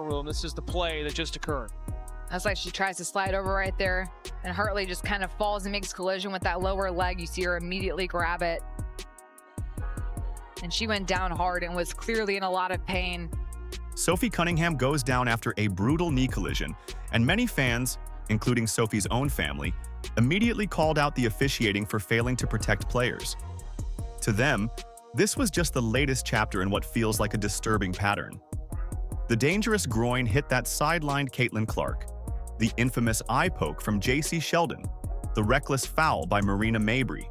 room. This is the play that just occurred. That's like she tries to slide over right there, and Hartley just kind of falls and makes collision with that lower leg. You see her immediately grab it. And she went down hard and was clearly in a lot of pain. Sophie Cunningham goes down after a brutal knee collision, and many fans, including Sophie's own family, immediately called out the officiating for failing to protect players. To them, this was just the latest chapter in what feels like a disturbing pattern. The dangerous groin hit that sidelined Caitlin Clark, the infamous eye poke from J.C. Sheldon, the reckless foul by Marina Mabrey.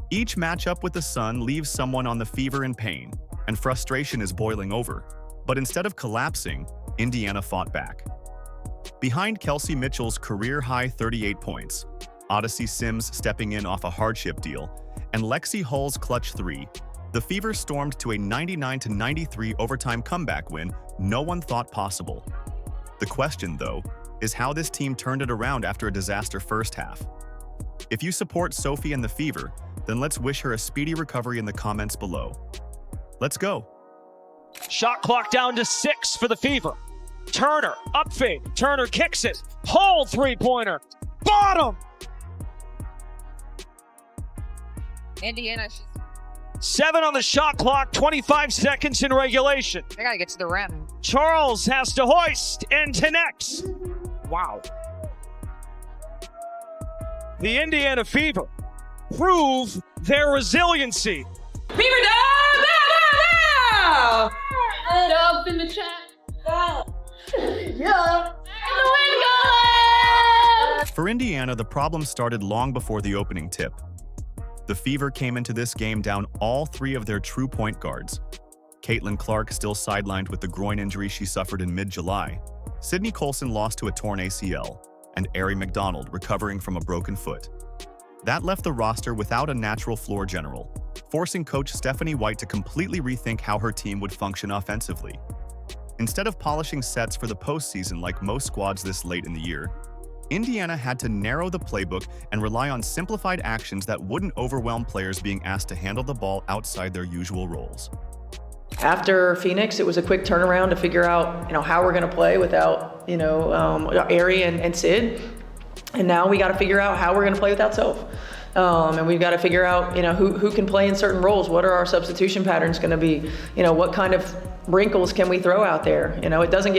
Each matchup with the Sun leaves someone on the fever in pain, and frustration is boiling over. But instead of collapsing, Indiana fought back. Behind Kelsey Mitchell's career-high 38 points, Odyssey Sims stepping in off a hardship deal, and Lexie Hull's clutch three, the Fever stormed to a 99-93 overtime comeback win no one thought possible. The question, though, is how this team turned it around after a disaster first half. If you support Sophie and the Fever, then let's wish her a speedy recovery in the comments below. Let's go. Shot clock down to 6 for the Fever. Turner, up fade. Turner kicks it. Hull three-pointer. Bottom! Indiana, 7 on the shot clock, 25 seconds in regulation. they gotta get to the rim. Charles has to hoist and connects. Wow. The Indiana Fever prove their resiliency. Fever dub! Bow, bow, bow! Dub in the chat. Yeah. And the win goal! For Indiana, the problem started long before the opening tip. The Fever came into this game down all 3 of their true point guards. Caitlin Clark still sidelined with the groin injury she suffered in mid-July. Sydney Colson lost to a torn ACL, and Ari McDonald recovering from a broken foot. That left the roster without a natural floor general, forcing coach Stephanie White to completely rethink how her team would function offensively. Instead of polishing sets for the postseason like most squads this late in the year, Indiana had to narrow the playbook and rely on simplified actions that wouldn't overwhelm players being asked to handle the ball outside their usual roles. After Phoenix, it was a quick turnaround to figure out, how we're going to play without, Ari and Sid. And now we got to figure out how we're going to play without Soph. And we've got to figure out, who can play in certain roles. What are our substitution patterns going to be? What kind of wrinkles can we throw out there? It doesn't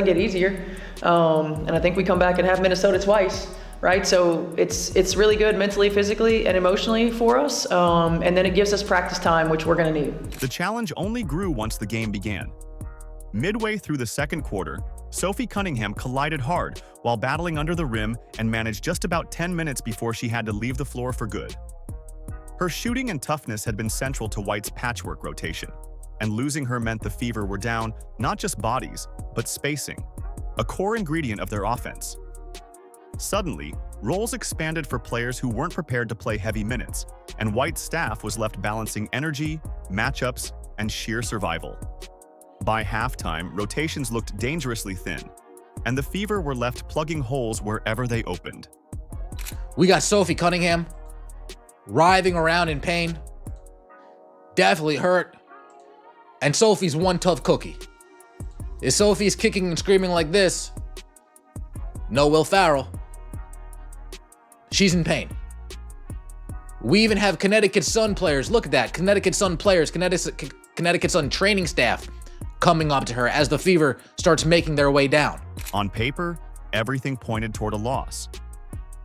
get easier. And I think we come back and have Minnesota twice, right? So it's really good mentally, physically, and emotionally for us. And then it gives us practice time, which we're going to need. The challenge only grew once the game began. Midway through the second quarter, Sophie Cunningham collided hard while battling under the rim and managed just about 10 minutes before she had to leave the floor for good. Her shooting and toughness had been central to White's patchwork rotation, and losing her meant the Fever were down not just bodies, but spacing, a core ingredient of their offense. Suddenly, roles expanded for players who weren't prepared to play heavy minutes, and White's staff was left balancing energy, matchups, and sheer survival. By halftime, rotations looked dangerously thin, and the Fever were left plugging holes wherever they opened. We got Sophie Cunningham writhing around in pain, definitely hurt, and Sophie's one tough cookie. If Sophie's kicking and screaming like this, no Will Farrell. She's in pain. We even have Connecticut Sun players. Look at that. Connecticut Sun players, Connecticut Sun training staff coming up to her as the Fever starts making their way down. On paper, everything pointed toward a loss.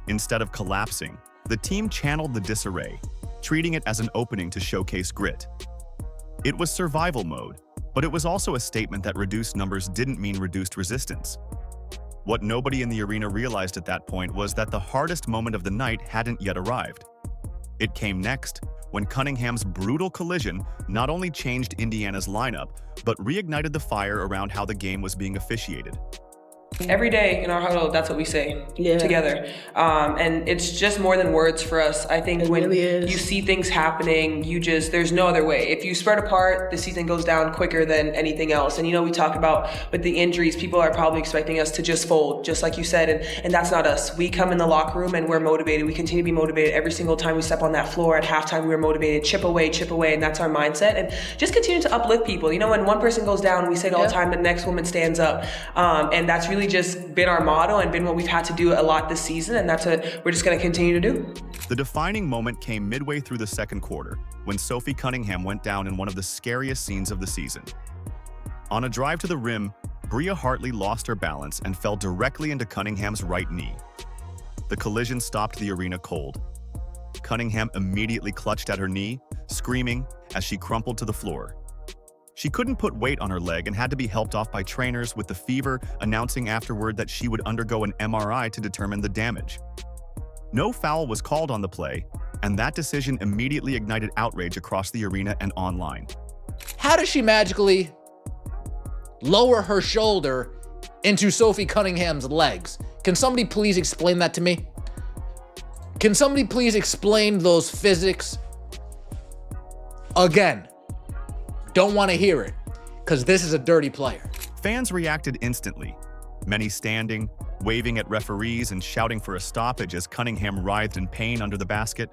Instead of collapsing, the team channeled the disarray, treating it as an opening to showcase grit. It was survival mode, but it was also a statement that reduced numbers didn't mean reduced resistance. What nobody in the arena realized at that point was that the hardest moment of the night hadn't yet arrived. It came next, when Cunningham's brutal collision not only changed Indiana's lineup, but reignited the fire around how the game was being officiated. Every day in our huddle, that's what we say together. And it's just more than words for us. I think when really is. you see things happening, there's no other way. If you spread apart, the season goes down quicker than anything else. And we talk about with the injuries, people are probably expecting us to just fold, just like you said, and that's not us. We come in the locker room and we're motivated. We continue to be motivated every single time we step on that floor. At halftime, we were motivated, chip away, and that's our mindset. And just continue to uplift people. When one person goes down, we say it all the time, the next woman stands up. And that's really just been our motto and been what we've had to do a lot this season, and that's what we're just going to continue to do. The defining moment came midway through the second quarter when Sophie Cunningham went down in one of the scariest scenes of the season. On a drive to the rim, Bria Hartley lost her balance and fell directly into Cunningham's right knee. The collision stopped the arena cold. Cunningham immediately clutched at her knee, screaming as she crumpled to the floor. She couldn't put weight on her leg and had to be helped off by trainers, with the fever announcing afterward that she would undergo an MRI to determine the damage. No foul was called on the play, and that decision immediately ignited outrage across the arena and online. How does she magically lower her shoulder into Sophie Cunningham's legs? Can somebody please explain that to me? Can somebody please explain those physics? Again, don't want to hear it, because this is a dirty player. Fans reacted instantly, many standing, waving at referees and shouting for a stoppage as Cunningham writhed in pain under the basket.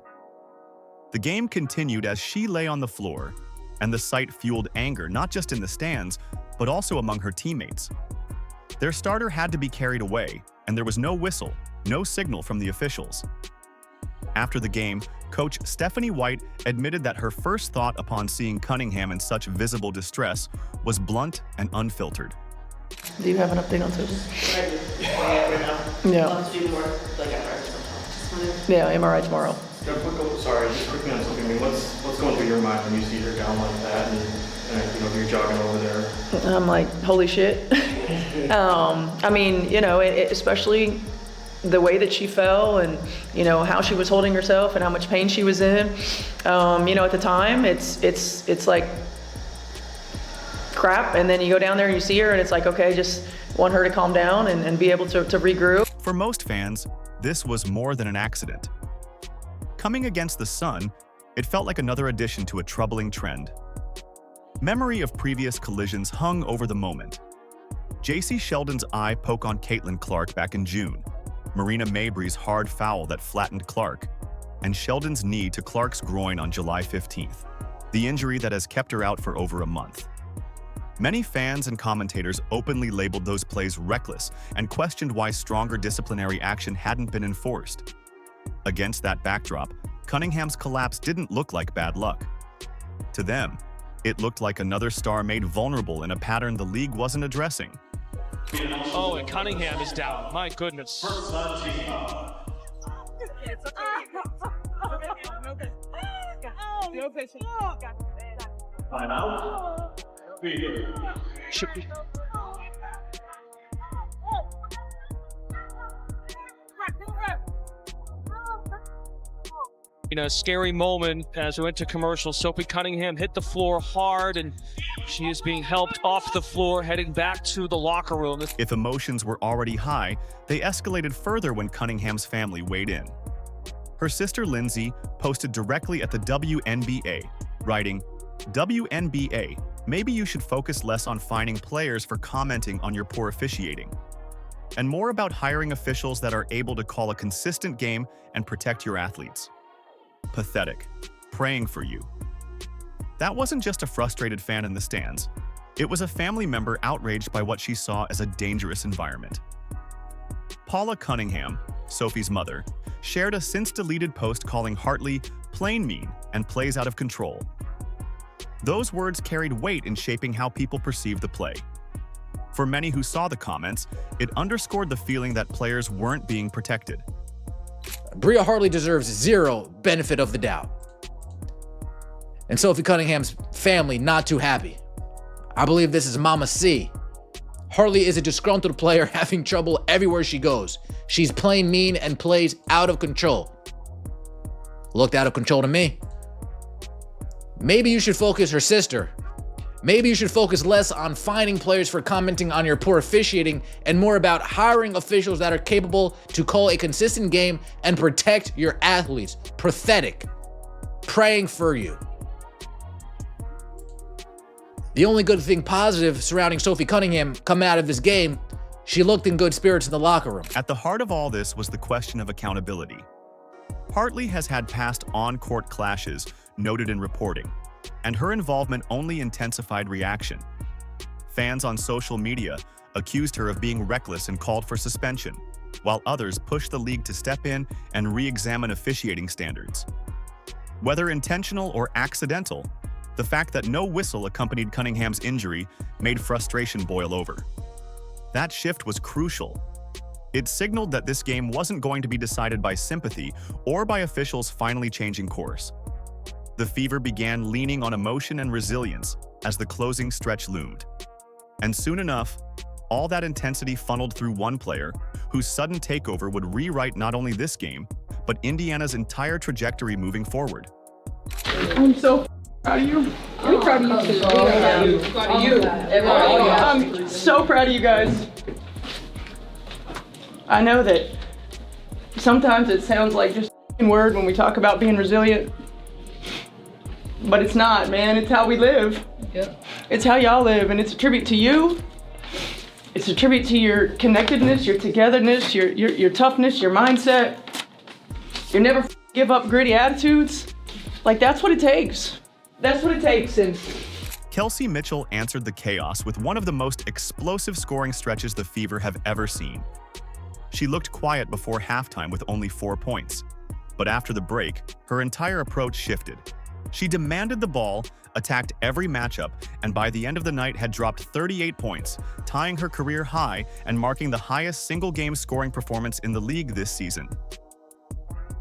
The game continued as she lay on the floor, and the sight fueled anger not just in the stands, but also among her teammates. Their starter had to be carried away, and there was no whistle, no signal from the officials. After the game, coach Stephanie White admitted that her first thought upon seeing Cunningham in such visible distress was blunt and unfiltered. Do you have an update on Sophie? Yeah. Let's do more like MRI. Yeah, MRI tomorrow. Sorry, just quickly on something. I mean, what's going through your mind when you see her down like that, and you're jogging over there? I'm like, holy shit. I mean, especially the way that she fell and, how she was holding herself and how much pain she was in. At the time, it's like crap. And then you go down there and you see her and it's like, okay, just want her to calm down and be able to regroup. For most fans, this was more than an accident. Coming against the Sun, it felt like another addition to a troubling trend. Memory of previous collisions hung over the moment. J.C. Sheldon's eye poke on Caitlin Clark back in June, Marina Mabry's hard foul that flattened Clark, and Sheldon's knee to Clark's groin on July 15th, the injury that has kept her out for over a month. Many fans and commentators openly labeled those plays reckless and questioned why stronger disciplinary action hadn't been enforced. Against that backdrop, Cunningham's collapse didn't look like bad luck. To them, it looked like another star made vulnerable in a pattern the league wasn't addressing. Oh, and Cunningham is down. My goodness. Should be. Scary moment as we went to commercial. Sophie Cunningham hit the floor hard, and she is being helped off the floor, heading back to the locker room. If emotions were already high, they escalated further when Cunningham's family weighed in. Her sister Lindsay posted directly at the WNBA, writing, "WNBA, maybe you should focus less on fining players for commenting on your poor officiating, and more about hiring officials that are able to call a consistent game and protect your athletes. Pathetic. Praying for you." That wasn't just a frustrated fan in the stands. It was a family member outraged by what she saw as a dangerous environment. Paula Cunningham, Sophie's mother, shared a since-deleted post calling Hartley plain mean and plays out of control. Those words carried weight in shaping how people perceived the play. For many who saw the comments, it underscored the feeling that players weren't being protected. Bria Hartley deserves zero benefit of the doubt. And Sophie Cunningham's family not too happy. I believe this is Mama C. Hartley is a disgruntled player having trouble everywhere she goes. She's plain mean and plays out of control. Looked out of control to me. Maybe you should focus her sister. Maybe you should focus less on finding players for commenting on your poor officiating and more about hiring officials that are capable to call a consistent game and protect your athletes. Pathetic. Praying for you. The only good thing positive surrounding Sophie Cunningham coming out of this game, she looked in good spirits in the locker room. At the heart of all this was the question of accountability. Hartley has had past on-court clashes noted in reporting, and her involvement only intensified reaction. Fans on social media accused her of being reckless and called for suspension, while others pushed the league to step in and re-examine officiating standards. Whether intentional or accidental, the fact that no whistle accompanied Cunningham's injury made frustration boil over. That shift was crucial. It signaled that this game wasn't going to be decided by sympathy or by officials finally changing course. The Fever began leaning on emotion and resilience as the closing stretch loomed. And soon enough, all that intensity funneled through one player whose sudden takeover would rewrite not only this game, but Indiana's entire trajectory moving forward. I'm so proud of you. I'm proud of you too. Proud of you. I'm so proud of you guys. I know that sometimes it sounds like just a word when we talk about being resilient, but it's not, man. It's how we live. Yep. It's how y'all live, and it's a tribute to you. It's a tribute to your connectedness, your togetherness, your toughness, your mindset. You never give up gritty attitudes. Like, that's what it takes. That's what it takes. And Kelsey Mitchell answered the chaos with one of the most explosive scoring stretches the Fever have ever seen. She looked quiet before halftime with only 4 points. But after the break, her entire approach shifted. She demanded the ball, attacked every matchup, and by the end of the night had dropped 38 points, tying her career high and marking the highest single-game scoring performance in the league this season.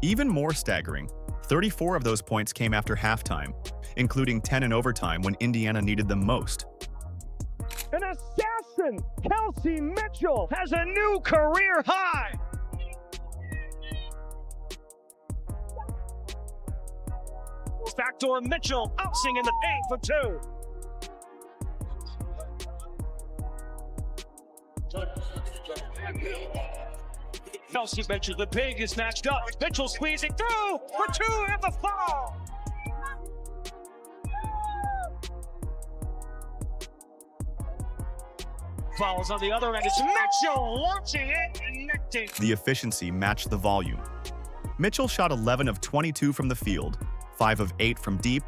Even more staggering, 34 of those points came after halftime, including 10 in overtime when Indiana needed them most. An assassin, Kelsey Mitchell, has a new career high. Backdoor Mitchell bouncing in the paint for two. Kelsey Mitchell, the big is matched up. Mitchell squeezing through for two at the fall. Fouls on the other end. It's Mitchell launching it and connecting. The efficiency matched the volume. Mitchell shot 11 of 22 from the field, 5 of 8 from deep,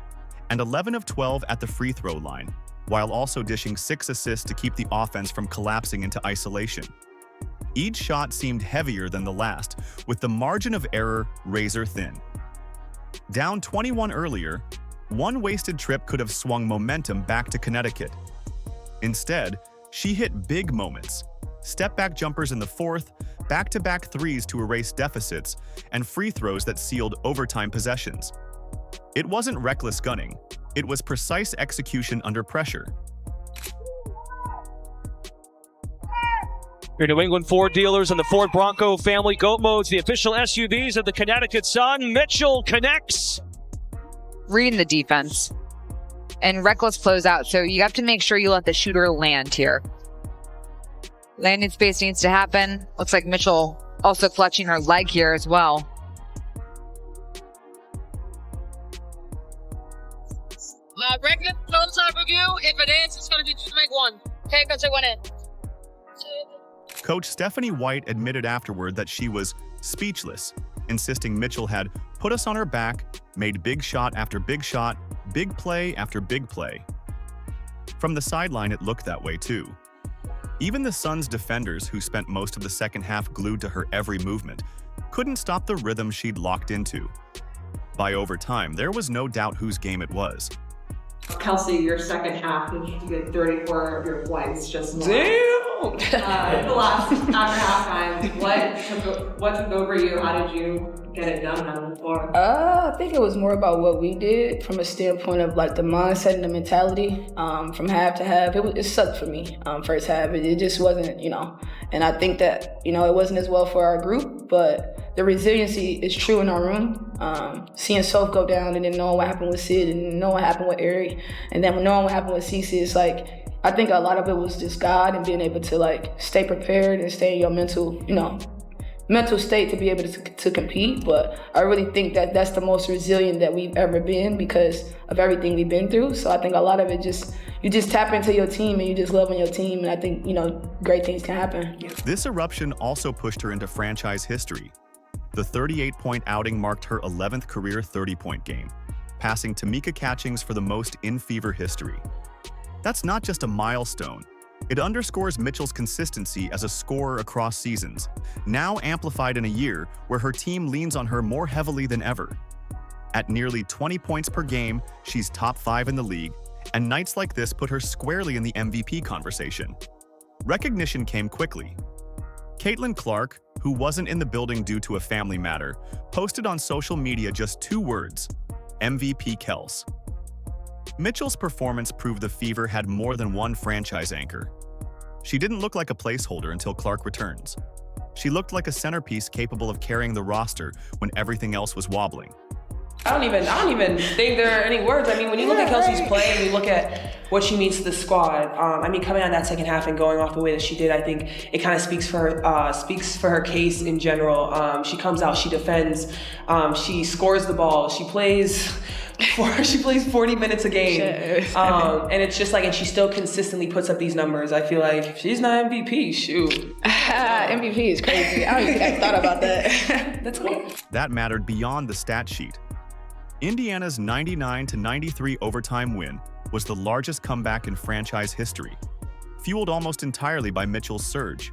and 11 of 12 at the free throw line, while also dishing 6 assists to keep the offense from collapsing into isolation. Each shot seemed heavier than the last, with the margin of error razor thin. Down 21 earlier, one wasted trip could have swung momentum back to Connecticut. Instead, she hit big moments, step-back jumpers in the fourth, back-to-back threes to erase deficits, and free throws that sealed overtime possessions. It wasn't reckless gunning, it was precise execution under pressure. Your New England Ford dealers and the Ford Bronco family goat modes, the official SUVs of the Connecticut Sun. Mitchell connects. Reading the defense and reckless closeout. So you have to make sure you let the shooter land here. Landing space needs to happen. Looks like Mitchell also clutching her leg here as well. Regular phone time review. If it is, it's going to be just make one. Okay, go take one in. Coach Stephanie White admitted afterward that she was speechless, insisting Mitchell had put us on her back, made big shot after big shot, big play after big play. From the sideline, it looked that way too. Even the Suns' defenders, who spent most of the second half glued to her every movement, couldn't stop the rhythm she'd locked into. By overtime, there was no doubt whose game it was. Kelsey, your second half, you did 34 of your points just now. Damn! The last after halftime, what took over you? How did you get it done on the floor? I think it was more about what we did from a standpoint of like the mindset and the mentality from half to half. It sucked for me first half. It just wasn't, And I think that, you know, it wasn't as well for our group, but the resiliency is true in our room. Seeing Soph go down and then knowing what happened with Sid and knowing what happened with Ari, and then knowing what happened with Cece, it's like, I think a lot of it was just God and being able to like stay prepared and stay in your mental, you know, mental state to be able to compete. But I really think that that's the most resilient that we've ever been because of everything we've been through. So I think a lot of it you just tap into your team and you just love on your team. And I think, you know, great things can happen. This eruption also pushed her into franchise history. The 38-point outing marked her 11th career 30-point game, passing Tamika Catchings for the most in Fever history. That's not just a milestone. It underscores Mitchell's consistency as a scorer across seasons, now amplified in a year where her team leans on her more heavily than ever. At nearly 20 points per game, she's top 5 in the league, and nights like this put her squarely in the MVP conversation. Recognition came quickly. Caitlin Clark, who wasn't in the building due to a family matter, posted on social media just 2 words: MVP Kels. Mitchell's performance proved the Fever had more than one franchise anchor. She didn't look like a placeholder until Clark returns. She looked like a centerpiece capable of carrying the roster when everything else was wobbling. I don't even think there are any words. I mean, when you look at Kelsey's play and you look at what she means to the squad, I mean, coming out that second half and going off the way that she did, I think it kind of speaks for her case in general. She comes out, she defends, she scores the ball, she plays 40 minutes a game, and it's just like, and she still consistently puts up these numbers. I feel like if she's not MVP, shoot. MVP is crazy. I don't even think I thought about that. That's cool. That mattered beyond the stat sheet. Indiana's 99-93 overtime win was the largest comeback in franchise history, fueled almost entirely by Mitchell's surge.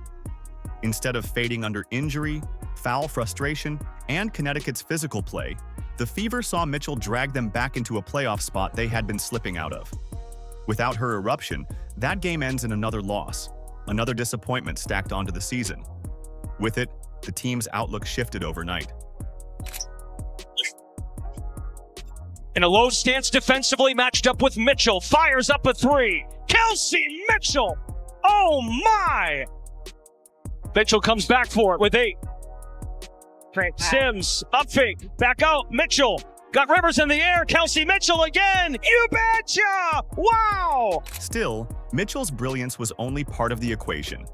Instead of fading under injury, foul frustration, and Connecticut's physical play, the Fever saw Mitchell drag them back into a playoff spot they had been slipping out of. Without her eruption, that game ends in another loss, another disappointment stacked onto the season. With it, the team's outlook shifted overnight. In a low stance defensively, matched up with Mitchell, fires up a 3. Kelsey Mitchell! Oh my! Mitchell comes back for it with 8. Sims, up fake, back out, Mitchell. Got Rivers in the air, Kelsey Mitchell again! You betcha! Wow! Still, Mitchell's brilliance was only part of the equation.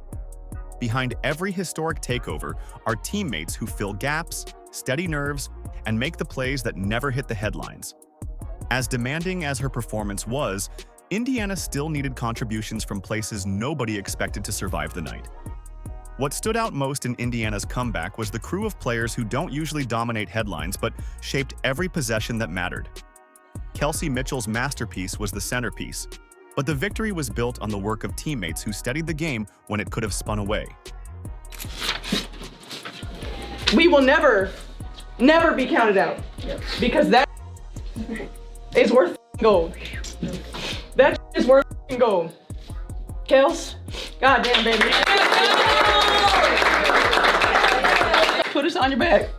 Behind every historic takeover are teammates who fill gaps, steady nerves, and make the plays that never hit the headlines. As demanding as her performance was, Indiana still needed contributions from places nobody expected to survive the night. What stood out most in Indiana's comeback was the crew of players who don't usually dominate headlines but shaped every possession that mattered. Kelsey Mitchell's masterpiece was the centerpiece, but the victory was built on the work of teammates who steadied the game when it could have spun away. We will never be counted out because that is worth gold. That is worth gold. Kels, goddamn baby. Put us on your back.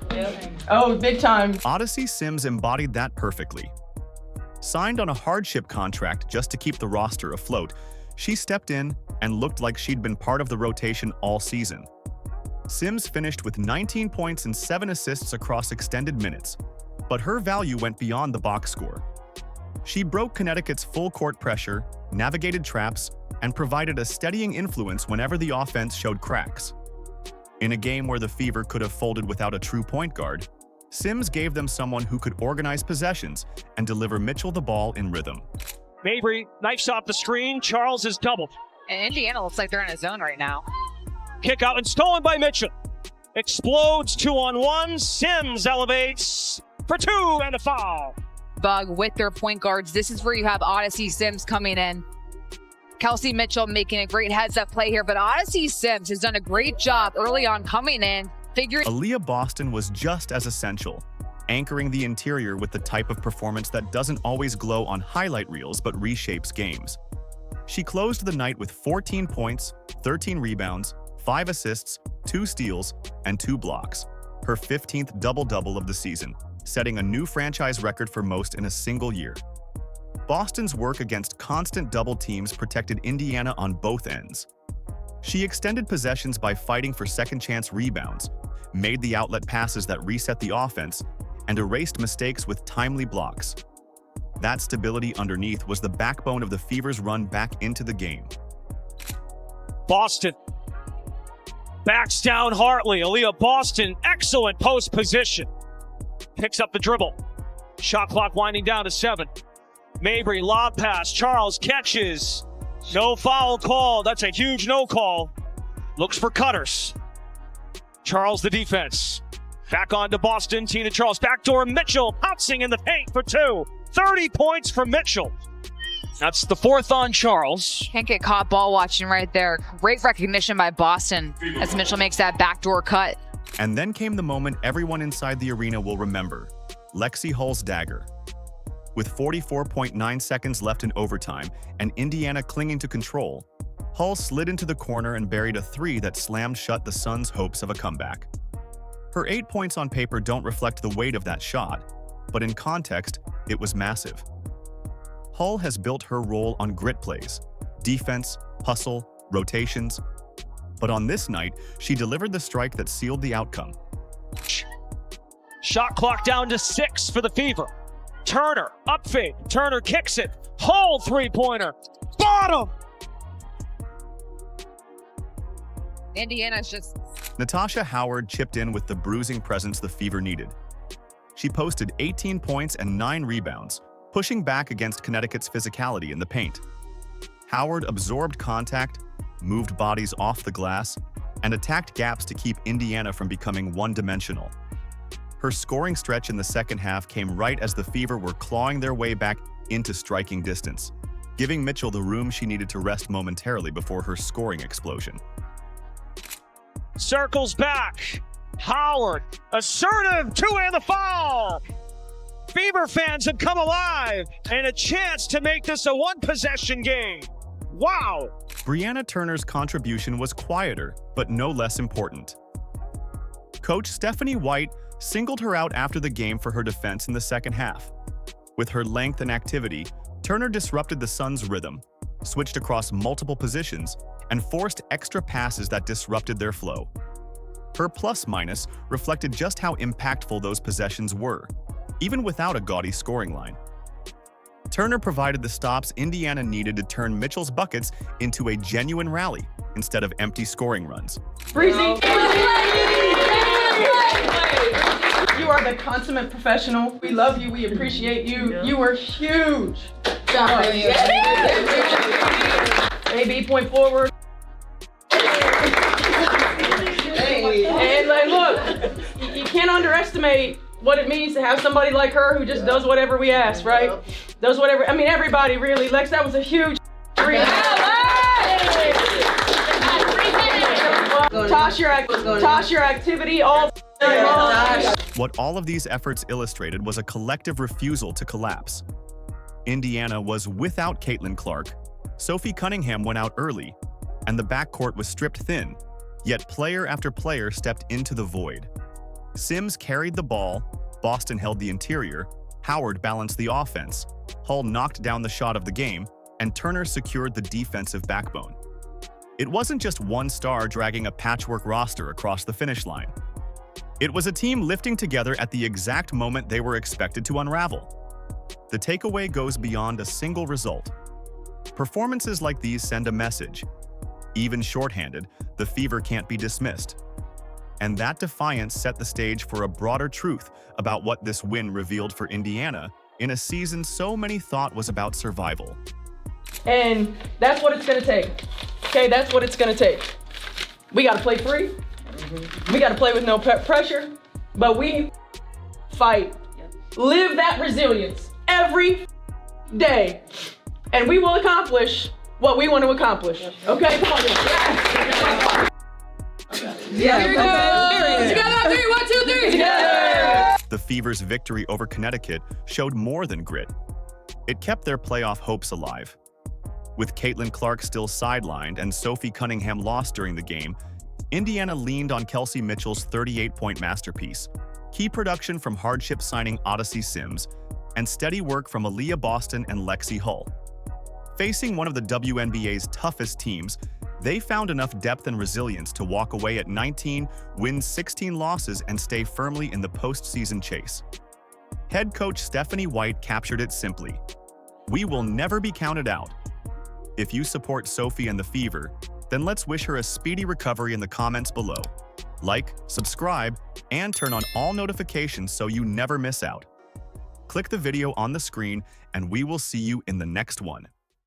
Oh, big time. Odyssey Sims embodied that perfectly. Signed on a hardship contract just to keep the roster afloat, she stepped in and looked like she'd been part of the rotation all season. Sims finished with 19 points and 7 assists across extended minutes, but her value went beyond the box score. She broke Connecticut's full-court pressure, navigated traps, and provided a steadying influence whenever the offense showed cracks. In a game where the Fever could have folded without a true point guard, Sims gave them someone who could organize possessions and deliver Mitchell the ball in rhythm. Mabry knifes off the screen, Charles is doubled. And Indiana looks like they're in a zone right now. Kick out and stolen by Mitchell. Explodes 2-on-1, Sims elevates for 2 and a foul. Bug with their point guards. This is where you have Odyssey Sims coming in. Kelsey Mitchell making a great heads-up play here, but Odyssey Sims has done a great job early on coming in, figuring... Aaliyah Boston was just as essential, anchoring the interior with the type of performance that doesn't always glow on highlight reels but reshapes games. She closed the night with 14 points, 13 rebounds, 5 assists, 2 steals, and 2 blocks, her 15th double-double of the season, setting a new franchise record for most in a single year. Boston's work against constant double teams protected Indiana on both ends. She extended possessions by fighting for second-chance rebounds, made the outlet passes that reset the offense, and erased mistakes with timely blocks. That stability underneath was the backbone of the Fever's run back into the game. Boston backs down Hartley. Aaliyah Boston, excellent post position. Picks up the dribble. Shot clock winding down to 7. Mabry, lob pass. Charles catches. No foul call. That's a huge no call. Looks for cutters. Charles the defense. Back on to Boston. Tina Charles. Backdoor Mitchell pouncing in the paint for 2. 30 points for Mitchell. That's the 4th on Charles. Can't get caught ball watching right there. Great recognition by Boston as Mitchell makes that backdoor cut. And then came the moment everyone inside the arena will remember. Lexie Hull's dagger. With 44.9 seconds left in overtime and Indiana clinging to control, Hull slid into the corner and buried a 3 that slammed shut the Suns' hopes of a comeback. Her 8 points on paper don't reflect the weight of that shot, but in context, it was massive. Hull has built her role on grit plays, defense, hustle, rotations. But on this night, she delivered the strike that sealed the outcome. Shot clock down to 6 for the Fever. Turner, up fade. Turner kicks it. Hull three-pointer. Bottom! Indiana's just... Natasha Howard chipped in with the bruising presence the Fever needed. She posted 18 points and 9 rebounds, pushing back against Connecticut's physicality in the paint. Howard absorbed contact, moved bodies off the glass, and attacked gaps to keep Indiana from becoming one-dimensional. Her scoring stretch in the second half came right as the Fever were clawing their way back into striking distance, giving Mitchell the room she needed to rest momentarily before her scoring explosion. Circles back. Howard, assertive, 2 and the foul. Fever fans have come alive and a chance to make this a one-possession game. Wow. Brianna Turner's contribution was quieter, but no less important. Coach Stephanie White singled her out after the game for her defense in the second half. With her length and activity, Turner disrupted the Suns' rhythm, switched across multiple positions, and forced extra passes that disrupted their flow. Her plus-minus reflected just how impactful those possessions were, even without a gaudy scoring line. Turner provided the stops Indiana needed to turn Mitchell's buckets into a genuine rally instead of empty scoring runs. Breezy! You are the consummate professional. We love you. We appreciate you. You were huge. AB, point forward. And like, look, you can't underestimate what it means to have somebody like her who just does whatever we ask, right? Does whatever. I mean, everybody really. Lex, that was a huge. Toss your activity all night long. What all of these efforts illustrated was a collective refusal to collapse. Indiana was without Caitlin Clark, Sophie Cunningham went out early, and the backcourt was stripped thin, yet player after player stepped into the void. Sims carried the ball, Boston held the interior, Howard balanced the offense, Hull knocked down the shot of the game, and Turner secured the defensive backbone. It wasn't just one star dragging a patchwork roster across the finish line. It was a team lifting together at the exact moment they were expected to unravel. The takeaway goes beyond a single result. Performances like these send a message. Even shorthanded, the Fever can't be dismissed. And that defiance set the stage for a broader truth about what this win revealed for Indiana in a season so many thought was about survival. And that's what it's gonna take. Okay, that's what it's gonna take. We gotta play free. We gotta play with no pressure, but we fight. Live that resilience every day. And we will accomplish what we want to accomplish. Okay, come on. Yeah. Here we go. Together, 3, 1, 2, 3. Yeah. The Fever's victory over Connecticut showed more than grit. It kept their playoff hopes alive. With Caitlin Clark still sidelined and Sophie Cunningham lost during the game, Indiana leaned on Kelsey Mitchell's 38-point masterpiece, key production from hardship signing Odyssey Sims, and steady work from Aaliyah Boston and Lexie Hull. Facing one of the WNBA's toughest teams, They found enough depth and resilience to walk away at 19, win 16 losses, and stay firmly in the postseason chase. Head coach Stephanie White captured it simply: "We will never be counted out." If you support Sophie and the Fever, then let's wish her a speedy recovery in the comments below. Like, subscribe, and turn on all notifications so you never miss out. Click the video on the screen, and we will see you in the next one.